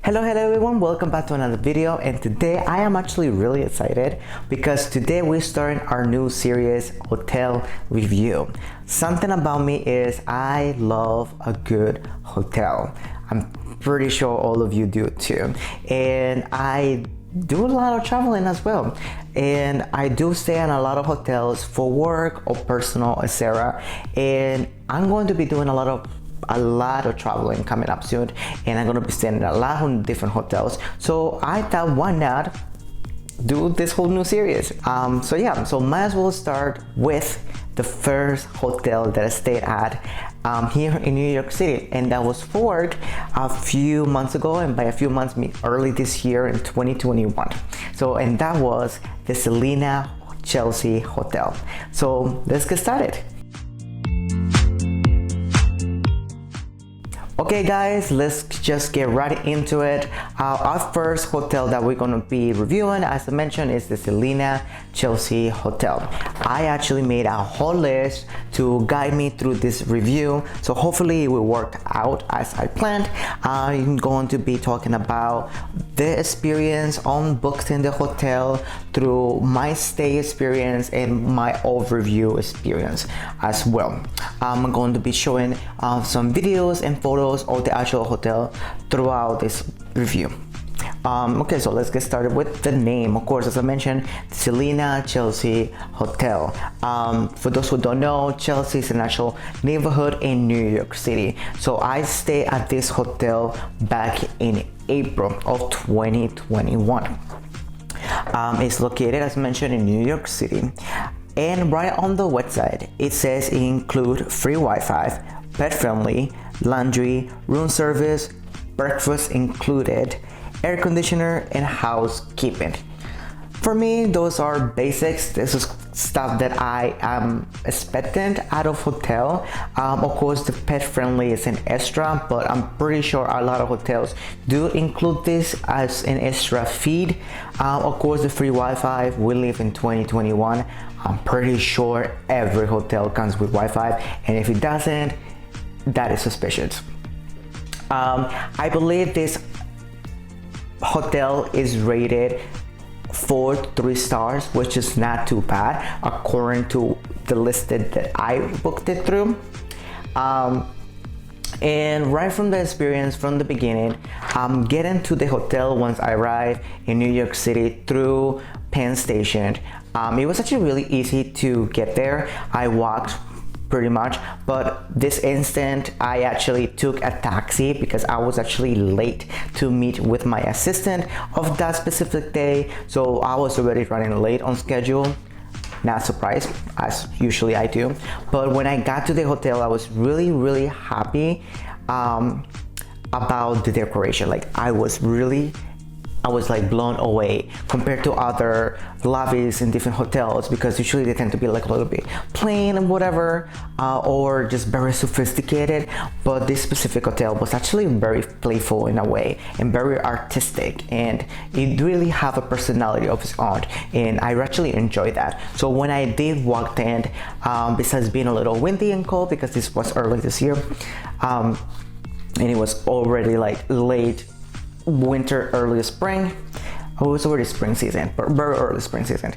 Hello everyone, welcome back to another video, and today I am actually really excited because today we're starting our new series, Hotel Review. Something about me is I love a good hotel. I'm pretty sure all of you do too, and I do a lot of traveling as well, and I do stay in a lot of hotels for work or personal, etc. And I'm going to be doing a lot of traveling coming up soon, and I'm gonna be staying in a lot of different hotels. So I thought, why not do this whole new series? So might as well start with the first hotel that I stayed at here in New York City, and that was forward a few months ago, and by a few months, early this year in 2021. And that was the Selina Chelsea Hotel. So let's get started. Okay guys, let's just get right into it. Our first hotel that we're going to be reviewing, as I mentioned, is the Selina Chelsea Hotel. I actually made a whole list to guide me through this review, so hopefully it will work out as I planned. I'm going to be talking about the experience on books in the hotel, through my stay experience and my overview experience as well. I'm going to be showing some videos and photos of the actual hotel throughout this review. Okay, so let's get started with the name. Of course, as I mentioned, Selina Chelsea Hotel. For those who don't know, Chelsea is an actual neighborhood in New York City. So I stayed at this hotel back in April of 2021. It's located, as mentioned, in New York City, and right on the website it says it includes free Wi-Fi, pet friendly, laundry, room service, breakfast included, air conditioner, and housekeeping. For me, those are basics. This is stuff that I am expectant out of hotel. Of course, the pet friendly is an extra, but I'm pretty sure a lot of hotels do include this as an extra feed. Of course, the free Wi-Fi. We live in 2021. I'm pretty sure every hotel comes with Wi-Fi, and if it doesn't, that is suspicious. I believe this hotel is rated 3 stars, which is not too bad according to the listed that I booked it through. And right from the experience from the beginning, getting to the hotel once I arrived in New York City through Penn Station, it was actually really easy to get there. I walked pretty much, but this instant I actually took a taxi because I was actually late to meet with my assistant of that specific day, so I was already running late on schedule. Not surprised, as usually I do, but when I got to the hotel I was really happy about the decoration. Like I was like blown away compared to other lobbies in different hotels, because usually they tend to be like a little bit plain and whatever, or just very sophisticated. But this specific hotel was actually very playful in a way and very artistic, and it really have a personality of its own, and I actually enjoyed that. So when I did walk in, besides being a little windy and cold because this was early this year, and it was already like late winter, early spring. It was already spring season, but very early spring season.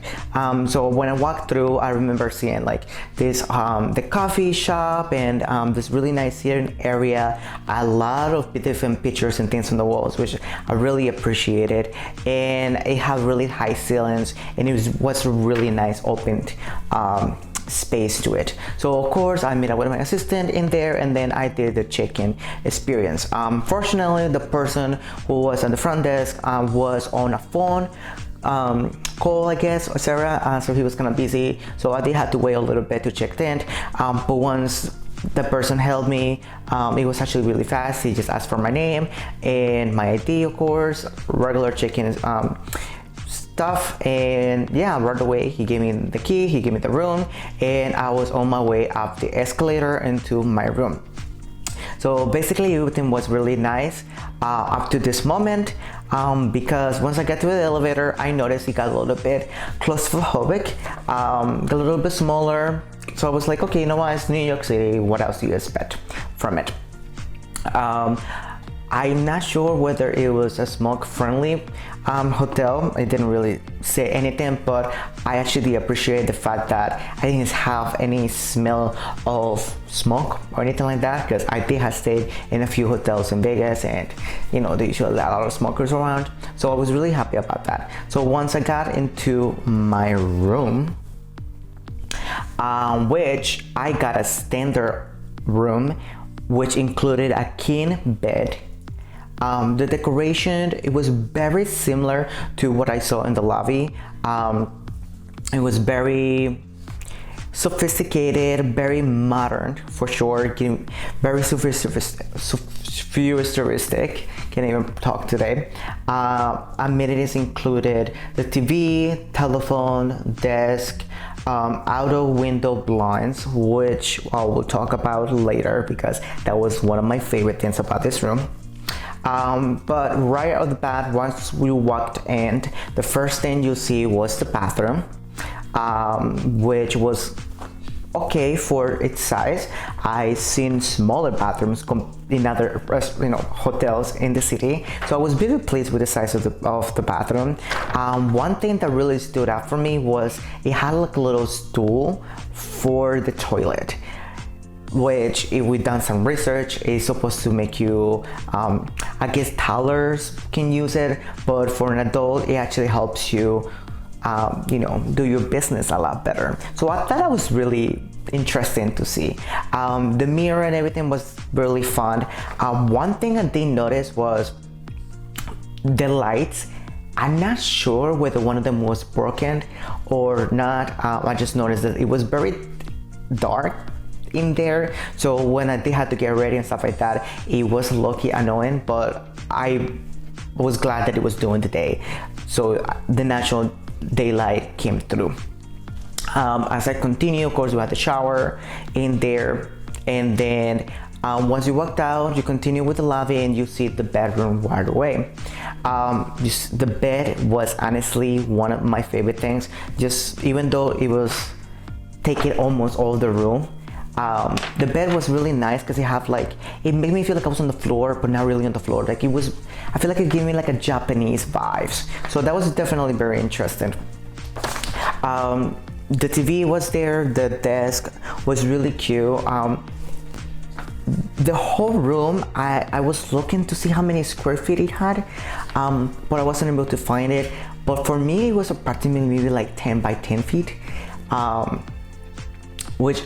So when I walked through, I remember seeing like this the coffee shop and this really nice sitting area, a lot of different pictures and things on the walls, which I really appreciated, and it had really high ceilings, and it was really nice opened space to it. So of course I met up with my assistant in there, and then I did the check-in experience. Fortunately, the person who was on the front desk was on a phone call, I guess, or Sarah, so he was kind of busy, so I did have to wait a little bit to check in, but once the person held me, it was actually really fast. He just asked for my name and my ID, of course, regular check-in stuff, and yeah, right away he gave me the key, he gave me the room, and I was on my way up the escalator into my room. So basically everything was really nice up to this moment, because once I got to the elevator, I noticed it got a little bit claustrophobic, a little bit smaller. So I was like, okay, you know what, it's New York City, what else do you expect from it? I'm not sure whether it was a smoke-friendly hotel. It didn't really say anything, but I actually appreciate the fact that I didn't have any smell of smoke or anything like that, because I did have stayed in a few hotels in Vegas, and you know, they usually have a lot of smokers around. So I was really happy about that. So once I got into my room, which I got a standard room, which included a king bed. The decoration, it was very similar to what I saw in the lobby. It was very sophisticated, very modern for sure, very futuristic. Can't even talk today. Amenities included the TV, telephone, desk, outer window blinds, which I will talk about later because that was one of my favorite things about this room. But right off the bat, once we walked in, the first thing you see was the bathroom, which was okay for its size. I've seen smaller bathrooms in other hotels in the city, so I was very pleased with the size of the bathroom. One thing that really stood out for me was it had like a little stool for the toilet, which, if we've done some research, is supposed to make you, I guess toddlers can use it, but for an adult, it actually helps you, do your business a lot better. So I thought that was really interesting to see. The mirror and everything was really fun. One thing I did notice was the lights. I'm not sure whether one of them was broken or not. I just noticed that it was very dark in there, so when I did have to get ready and stuff like that, it was low-key annoying, but I was glad that it was during the day, so the natural daylight came through. As I continue, of course, we had the shower in there, and then once you walked out, you continue with the lobby and you see the bedroom right away. The bed was honestly one of my favorite things, just even though it was taking almost all the room. The bed was really nice because it made me feel like I was on the floor, but not really on the floor. I feel like it gave me like a Japanese vibes. So that was definitely very interesting. The TV was there, the desk was really cute. The whole room, I was looking to see how many square feet it had, but I wasn't able to find it. But for me, it was approximately maybe like 10 by 10 feet, which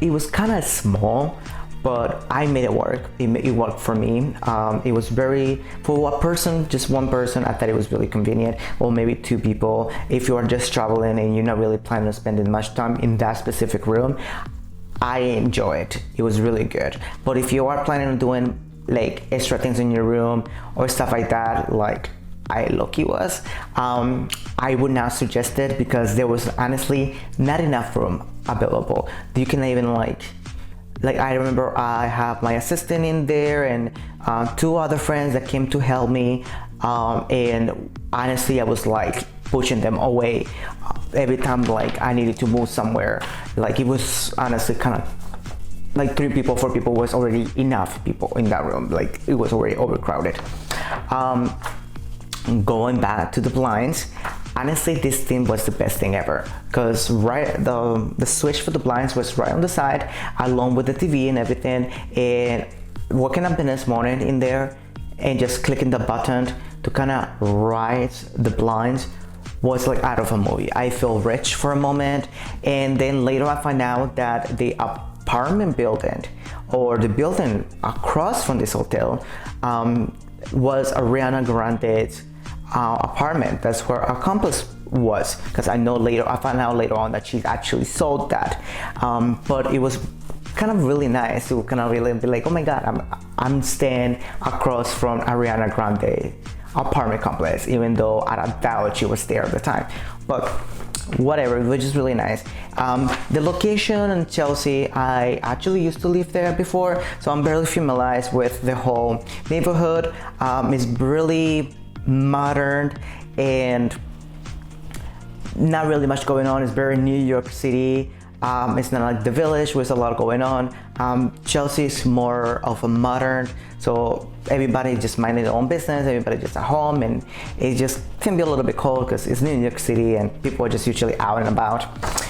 it was kind of small, but I made it work. It worked for me. It was for one person, just one person, I thought it was really convenient, or maybe two people. If you are just traveling and you're not really planning on spending much time in that specific room, I enjoy it. It was really good. But if you are planning on doing like extra things in your room or stuff like that, like I low-key was, I would not suggest it because there was honestly not enough room available. You can even like I remember I have my assistant in there and two other friends that came to help me, and honestly I was like pushing them away every time like I needed to move somewhere. Like it was honestly kind of like 3 people, 4 people was already enough people in that room. Like it was already overcrowded. Going back to the blinds, honestly this thing was the best thing ever, because the switch for the blinds was right on the side along with the TV and everything. And waking up the next morning in there and just clicking the button to kind of rise the blinds was like out of a movie. I feel rich for a moment, and then later I find out that the apartment building, or the building across from this hotel, was Ariana Grande's apartment. That's where our accomplice was, because I found out later on that she actually sold that. But it was kind of really nice to kind of really be like, oh my god, I'm staying across from Ariana Grande apartment complex, even though I doubt she was there at the time. But whatever, it was just really nice. The location in Chelsea, I actually used to live there before, so I'm barely familiarized with the whole neighborhood. It's really modern and not really much going on. It's very New York City. It's not like the village with a lot going on. Chelsea is more of a modern, so everybody just minding their own business, everybody just at home, and it just can be a little bit cold because it's New York City and people are just usually out and about.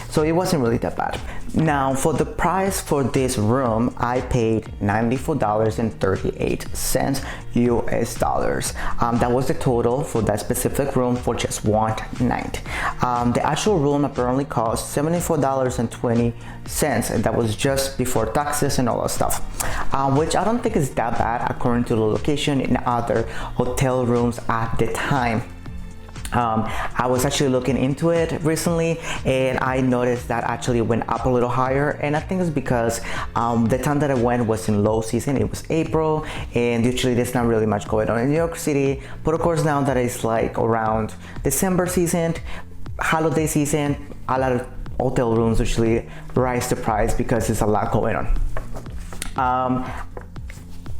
So it wasn't really that bad. Now for the price for this room, I paid $94.38 US dollars. That was the total for that specific room for just one night. The actual room apparently cost $74.20, and that was just before taxes and all that stuff, which I don't think is that bad according to the location in other hotel rooms at the time. I was actually looking into it recently and I noticed that actually went up a little higher, and I think it's because the time that I went was in low season. It was April and usually there's not really much going on in New York City, but of course now that it's like around December season, holiday season, a lot of hotel rooms usually rise the price because there's a lot going on.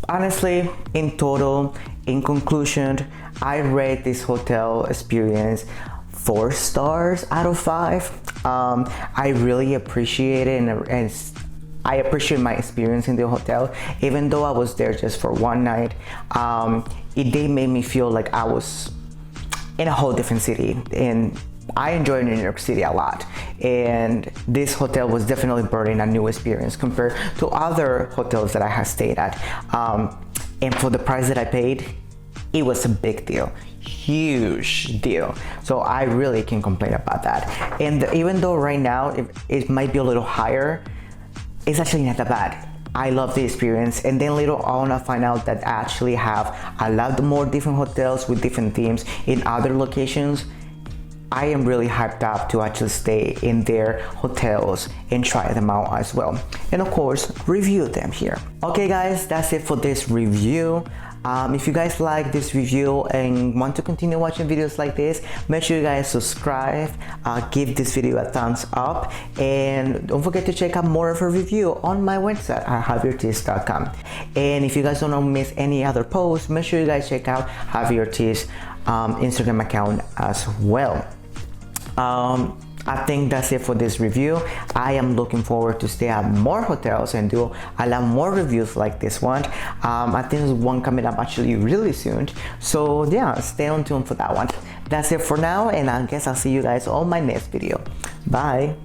Honestly, in total, in conclusion, I rate this hotel experience 4 stars out of 5. I really appreciate it, and I appreciate my experience in the hotel. Even though I was there just for one night, it did make me feel like I was in a whole different city, and I enjoy New York City a lot, and this hotel was definitely bringing a new experience compared to other hotels that I have stayed at. And for the price that I paid, it was a big deal, huge deal. So I really can't complain about that. And even though right now it might be a little higher, it's actually not that bad. I love the experience, and then later on I find out that I actually have a lot more different hotels with different themes in other locations. I am really hyped up to actually stay in their hotels and try them out as well, and of course review them here. Okay guys, that's it for this review. If you guys like this review and want to continue watching videos like this, make sure you guys subscribe, give this video a thumbs up, and don't forget to check out more of a review on my website at javiertees.com. And if you guys don't want to miss any other posts, make sure you guys check out Javier Tees Instagram account as well. I think that's it for this review. I am looking forward to stay at more hotels and do a lot more reviews like this one. I think there's one coming up actually really soon. So yeah, stay on tuned for that one. That's it for now, and I guess I'll see you guys on my next video. Bye.